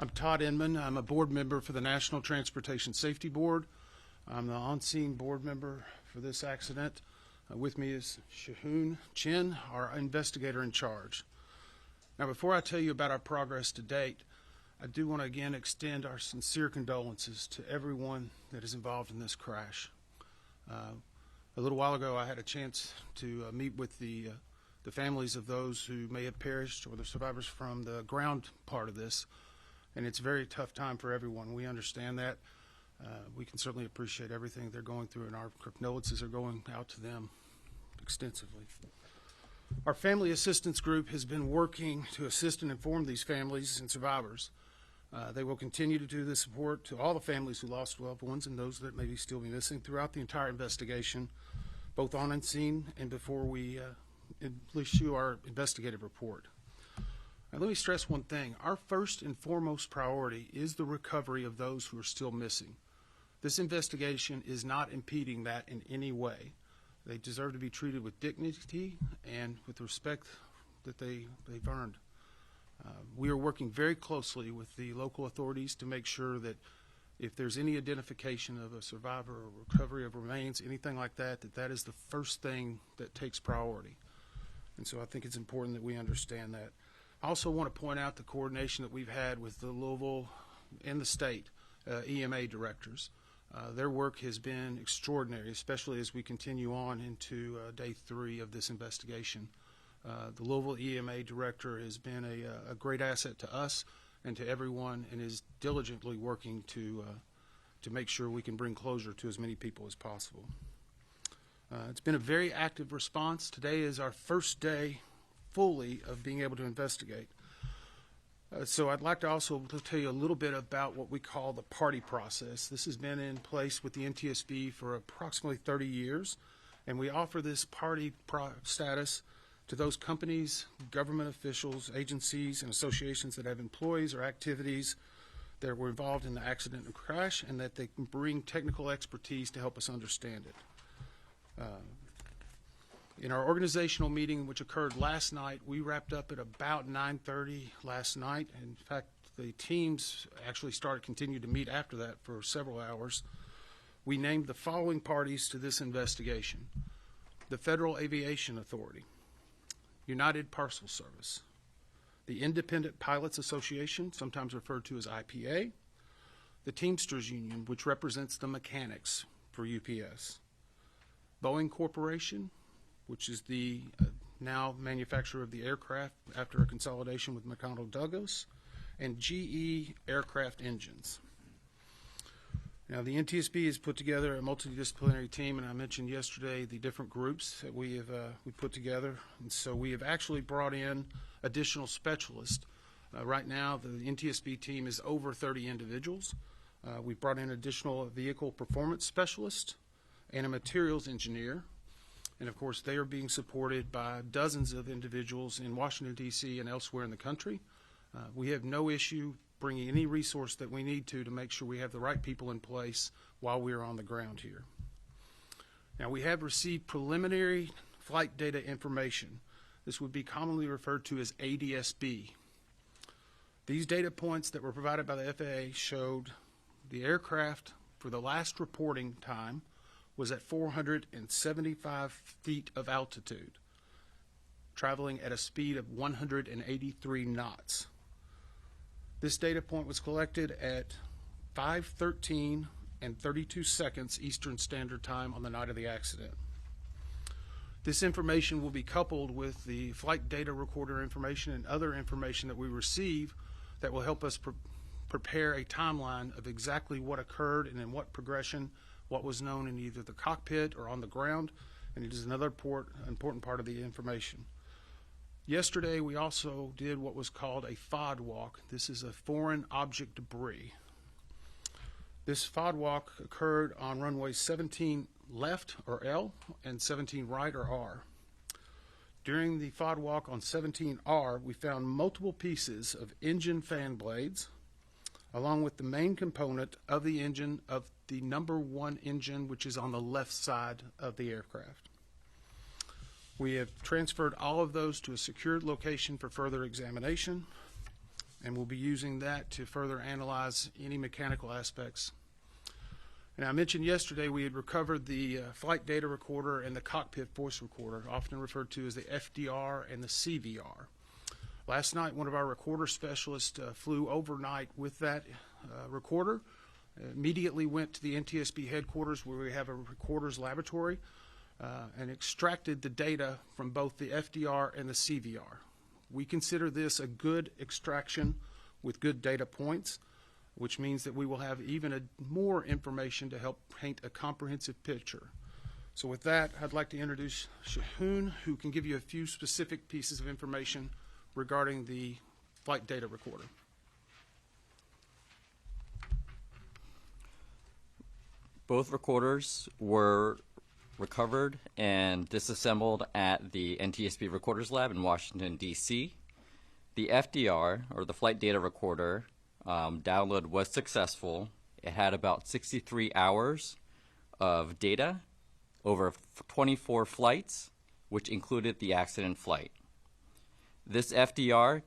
I'm Todd Inman. I'm a board member for the National Transportation Safety Board. I'm the on-scene board member for this accident. With me is Shahoon Chin, our investigator in charge. Now, before I tell you about our progress to date, I do want to again extend our sincere condolences to everyone that is involved in this crash. A little while ago, I had a chance to meet with the families of those who may have perished or the survivors from the ground part of this. And it's a very tough time for everyone. We understand that. We can certainly appreciate everything they're going through, and our condolences are going out to them extensively. Our family assistance group has been working to assist and inform these families and survivors. They will continue to do this support to all the families who lost loved ones and those that may still be missing throughout the entire investigation, both on scene and before we issue our investigative report. Now, let me stress one thing. Our first and foremost priority is the recovery of those who are still missing. This investigation is not impeding that in any way. They deserve to be treated with dignity and with the respect that they've earned. We are working very closely with the local authorities to make sure that if there's any identification of a survivor or recovery of remains, anything like that, that is the first thing that takes priority. And so I think it's important that we understand that. I also want to point out the coordination that we've had with the Louisville and the state EMA directors. Their work has been extraordinary, especially as we continue on into day 3 of this investigation. The Louisville EMA director has been a great asset to us and to everyone, and is diligently working to make sure we can bring closure to as many people as possible. It's been a very active response. Today is our first day fully of being able to investigate. So I'd like to also tell you a little bit about what we call the party process. This has been in place with the NTSB for approximately 30 years, and we offer this party status to those companies, government officials, agencies, and associations that have employees or activities that were involved in the accident and crash, and that they can bring technical expertise to help us understand it. In our organizational meeting, which occurred last night, we wrapped up at about 9:30 last night. In fact, the teams actually continued to meet after that for several hours. We named the following parties to this investigation: the Federal Aviation Authority, United Parcel Service, the Independent Pilots Association, sometimes referred to as IPA, the Teamsters Union, which represents the mechanics for UPS, Boeing Corporation, which is the now manufacturer of the aircraft after a consolidation with McDonnell Douglas, and GE Aircraft Engines. Now, the NTSB has put together a multidisciplinary team, and I mentioned yesterday the different groups that we put together. And so we have actually brought in additional specialists. Right now, the NTSB team is over 30 individuals. We've brought in additional vehicle performance specialists and a materials engineer. And of course, they are being supported by dozens of individuals in Washington, D.C. and elsewhere in the country. We have no issue bringing any resource that we need to make sure we have the right people in place while we are on the ground here. Now, we have received preliminary flight data information. This would be commonly referred to as ADSB. These data points that were provided by the FAA showed the aircraft for the last reporting time was at 475 feet of altitude, traveling at a speed of 183 knots. This data point was collected at 5:13 and 32 seconds Eastern Standard Time on the night of the accident. This information will be coupled with the flight data recorder information and other information that we receive that will help us prepare a timeline of exactly what occurred and in what progression, what was known in either the cockpit or on the ground, and it is another important part of the information. Yesterday, we also did what was called a FOD walk. This is a foreign object debris. This FOD walk occurred on runway 17 left, or L, and 17 right, or R. During the FOD walk on 17R, we found multiple pieces of engine fan blades, along with the main component of the engine of the number 1 engine, which is on the left side of the aircraft. We have transferred all of those to a secured location for further examination. and we'll be using that to further analyze any mechanical aspects. And I mentioned yesterday we had recovered the flight data recorder and the cockpit voice recorder, often referred to as the FDR and the CVR. Last night, one of our recorder specialists flew overnight with that recorder, immediately went to the NTSB headquarters where we have a recorder's laboratory, and extracted the data from both the FDR and the CVR. We consider this a good extraction with good data points, which means that we will have even more information to help paint a comprehensive picture. So with that, I'd like to introduce Shahoon, who can give you a few specific pieces of information regarding the flight data recorder. Both recorders were recovered and disassembled at the NTSB Recorders Lab in Washington, D.C. The FDR, or the flight data recorder, download was successful. It had about 63 hours of data over 24 flights, which included the accident flight. This FDR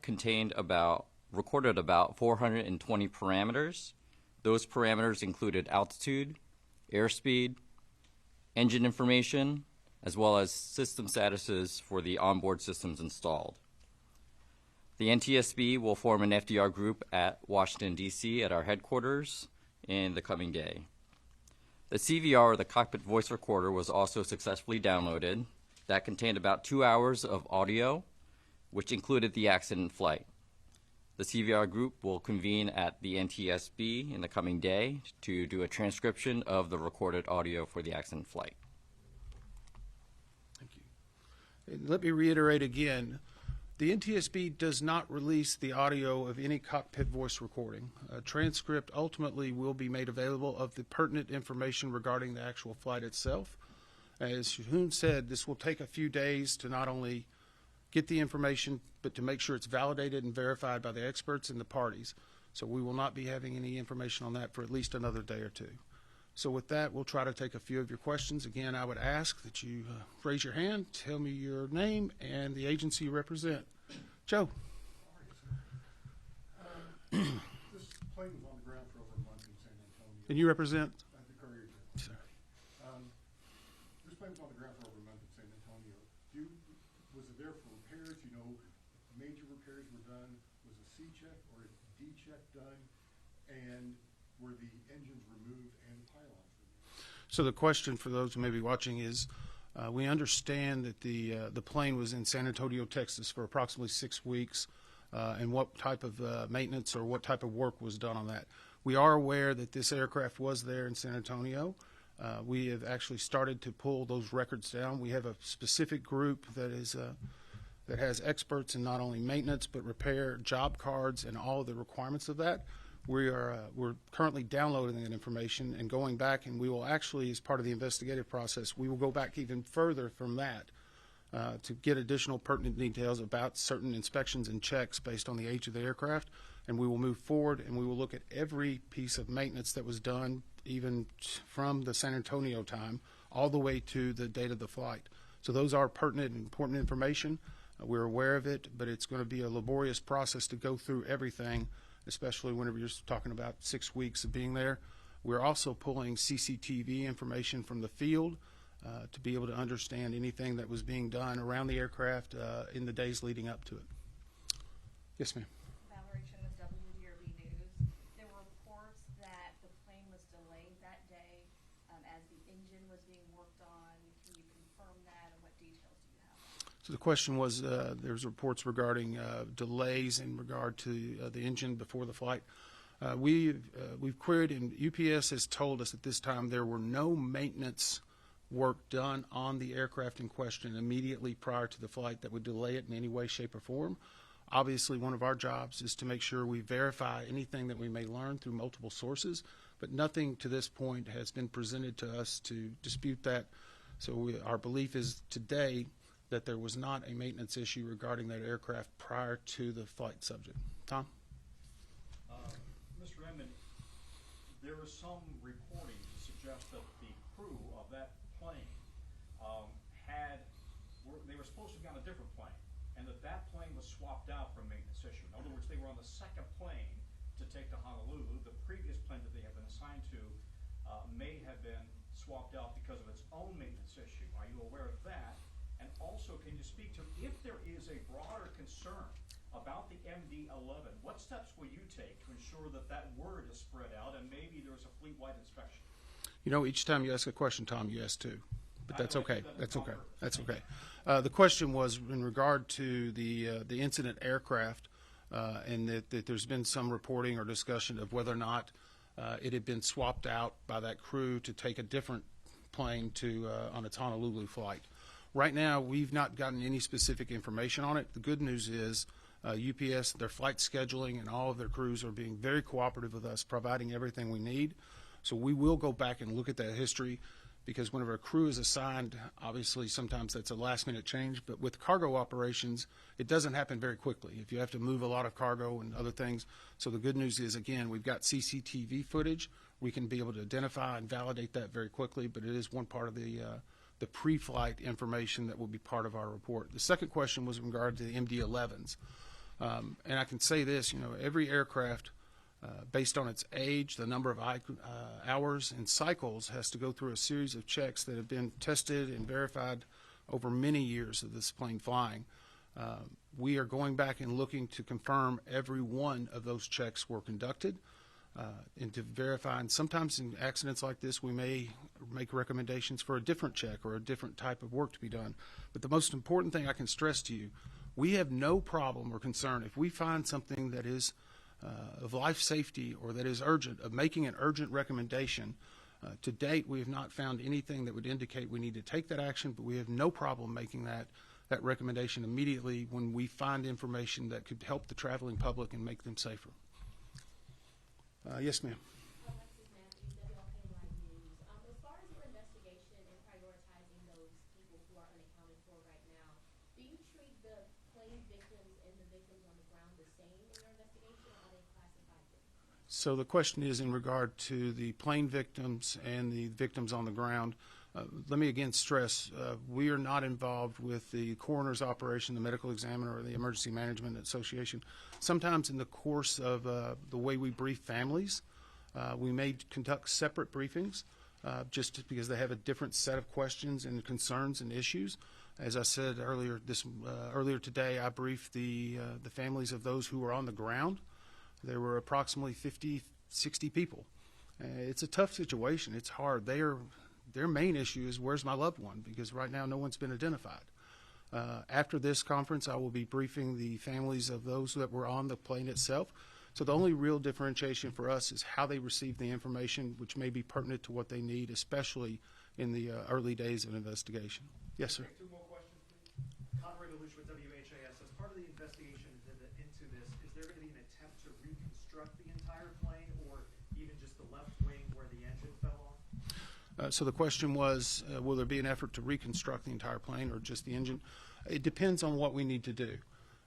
recorded about 420 parameters. Those parameters included altitude, airspeed, engine information, as well as system statuses for the onboard systems installed. The NTSB will form an FDR group at Washington, D.C. at our headquarters in the coming day. The CVR, or the cockpit voice recorder, was also successfully downloaded. That contained about 2 hours of audio, which included the accident flight. The CVR group will convene at the NTSB in the coming day to do a transcription of the recorded audio for the accident flight. Thank you. And let me reiterate again, the NTSB does not release the audio of any cockpit voice recording. A transcript ultimately will be made available of the pertinent information regarding the actual flight itself. As Shahoon said, this will take a few days to not only get the information, but to make sure it's validated and verified by the experts and the parties. So we will not be having any information on that for at least another day or two. So with that, we'll try to take a few of your questions. Again, I would ask that you raise your hand, tell me your name and the agency you represent. Joe. This plane was on the ground for over a month in San Antonio. And you represent? The Courier. Sir. This plane was on the ground for over a month in San Antonio. Was it there for repairs? You know, major repairs were done. Was a C check or a D check done? And were the engines removed and pylons removed? So the question for those who may be watching is, we understand that the plane was in San Antonio, Texas for approximately 6 weeks, and what type of maintenance or what type of work was done on that. We are aware that this aircraft was there in San Antonio. We have actually started to pull those records down. We have a specific group that is that has experts in not only maintenance but repair, job cards, and all of the requirements of that. We're currently downloading that information and going back, and we will actually, as part of the investigative process, we will go back even further from that to get additional pertinent details about certain inspections and checks based on the age of the aircraft, and we will move forward and we will look at every piece of maintenance that was done, even from the San Antonio time all the way to the date of the flight. So those are pertinent and important information. We're aware of it, but it's going to be a laborious process to go through everything, especially whenever you're talking about 6 weeks of being there. We're also pulling CCTV information from the field to be able to understand anything that was being done around the aircraft in the days leading up to it. Yes, ma'am. Valerie Chen with WDRB News. There were reports that the plane was delayed that day as the engine was being worked on. Can you confirm that, and what details do you have? So the question was, there's reports regarding delays in regard to the engine before the flight. We've queried, and UPS has told us at this time there were no maintenance work done on the aircraft in question immediately prior to the flight that would delay it in any way, shape, or form. Obviously, one of our jobs is to make sure we verify anything that we may learn through multiple sources, but nothing to this point has been presented to us to dispute that. So our belief is today that there was not a maintenance issue regarding that aircraft prior to the flight subject. Tom? Mr. Redmond, there was some reporting to suggest that the crew of that plane they were supposed to be on a different plane, and and that plane was swapped out for a maintenance issue. In other words, they were on the second plane to take to Honolulu. The previous plane that they had been assigned to may have been swapped out because of its own maintenance issue. Are you aware of that? And also, can you speak to if there is a broader concern about the MD-11, what steps will you take to ensure that that word is spread out and maybe there's a fleet-wide inspection? You know, each time you ask a question, Tom, you ask two. But that's okay. That's okay. That's okay. Thank you. The question was in regard to the incident aircraft, and that there's been some reporting or discussion of whether or not it had been swapped out by that crew to take a different plane to on its Honolulu flight. Right now, we've not gotten any specific information on it. The good news is UPS, their flight scheduling, and all of their crews are being very cooperative with us, providing everything we need. So we will go back and look at that history, because whenever a crew is assigned, obviously sometimes that's a last-minute change. But with cargo operations, it doesn't happen very quickly if you have to move a lot of cargo and other things. So the good news is, again, we've got CCTV footage. We can be able to identify and validate that very quickly, but it is one part of the pre-flight information that will be part of our report. The second question was in regard to the MD-11s. And I can say this, you know, every aircraft, based on its age, the number of hours and cycles, has to go through a series of checks that have been tested and verified over many years of this plane flying. We are going back and looking to confirm every one of those checks were conducted and to verify. And sometimes in accidents like this, we may make recommendations for a different check or a different type of work to be done. But the most important thing I can stress to you, we have no problem or concern if we find something that is of life safety or that is urgent, of making an urgent recommendation. To date, we have not found anything that would indicate we need to take that action, but we have no problem making that recommendation immediately when we find information that could help the traveling public and make them safer. Yes, ma'am. Alexis Matthews, WLKY News. As far as your investigation and prioritizing those people who are unaccounted for right now, do you treat the plane victims and the victims on the ground the same in your investigation, or are they classified differently? So the question is in regard to the plane victims and the victims on the ground. Let me again stress, we are not involved with the coroner's operation, the medical examiner, or the emergency management association. Sometimes in the course of the way we brief families, we may conduct separate briefings just because they have a different set of questions and concerns and issues. As I said earlier, earlier today, I briefed the families of those who were on the ground. There were approximately 50, 60 people. It's a tough situation. It's hard. Their main issue is, where's my loved one? Because right now no one's been identified. After this conference, I will be briefing the families of those that were on the plane itself. So the only real differentiation for us is how they receive the information, which may be pertinent to what they need, especially in the early days of an investigation. Yes, sir. Two more questions, please. Conrad Delush with WHAS. As part of the investigation into this, is there going to be an attempt to reconstruct the entire plane, or even just the left wing where the engine fell off? So the question was, will there be an effort to reconstruct the entire plane or just the engine? It depends on what we need to do.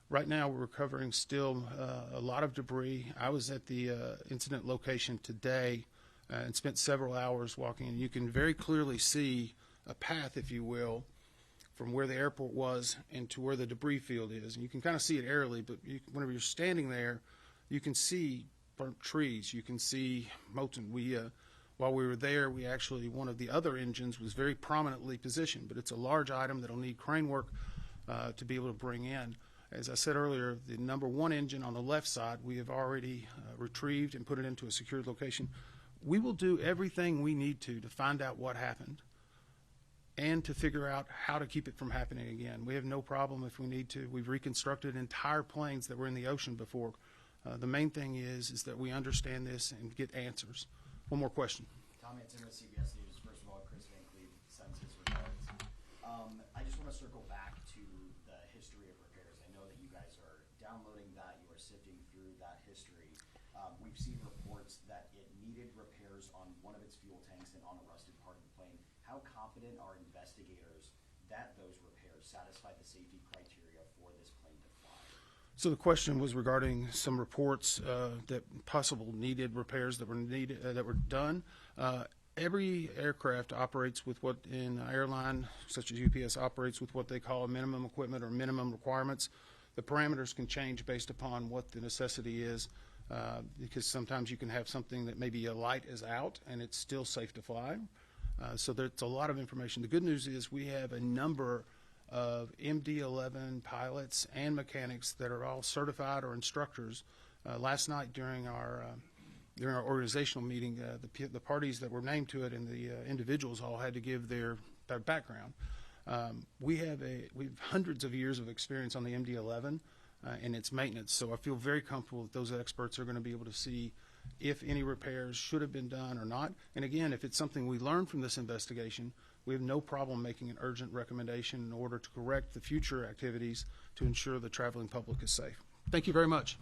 Right now, we're recovering still a lot of debris. I was at the incident location today and spent several hours walking, and you can very clearly see a path, if you will, from where the airport was and to where the debris field is. And you can kind of see it aerially, but whenever you're standing there, you can see burnt trees. You can see molten. While we were there, we actually, one of the other engines was very prominently positioned, but it's a large item that'll need crane work to be able to bring in. As I said earlier, the number one engine on the left side, we have already retrieved and put it into a secured location. We will do everything we need to find out what happened and to figure out how to keep it from happening again. We have no problem if we need to. We've reconstructed entire planes that were in the ocean before. The main thing is that we understand this and get answers. One more question. Tom Hanson with CBS News. First of all, Chris Van Cleve sends his regards. I just want to circle back to the history of repairs. I know that you guys are downloading that. You are sifting through that history. We've seen reports that it needed repairs on one of its fuel tanks and on a rusted part of the plane. How confident are investigators that those repairs satisfy the safety criteria for this plane to fly? So the question was regarding some reports that possible needed repairs that were done. every aircraft operates with what in an airline, such as UPS, operates with what they call a minimum equipment or minimum requirements. The parameters can change based upon what the necessity is, because sometimes you can have something that maybe a light is out and it's still safe to fly. So there's a lot of information. The good news is we have a number of MD-11 pilots and mechanics that are all certified or instructors. Last night during our organizational meeting, the parties that were named to it and the individuals all had to give their background. We have hundreds of years of experience on the MD-11 and its maintenance, so I feel very comfortable that those experts are going to be able to see if any repairs should have been done or not. And again, if it's something we learn from this investigation, we have no problem making an urgent recommendation in order to correct the future activities to ensure the traveling public is safe. Thank you very much.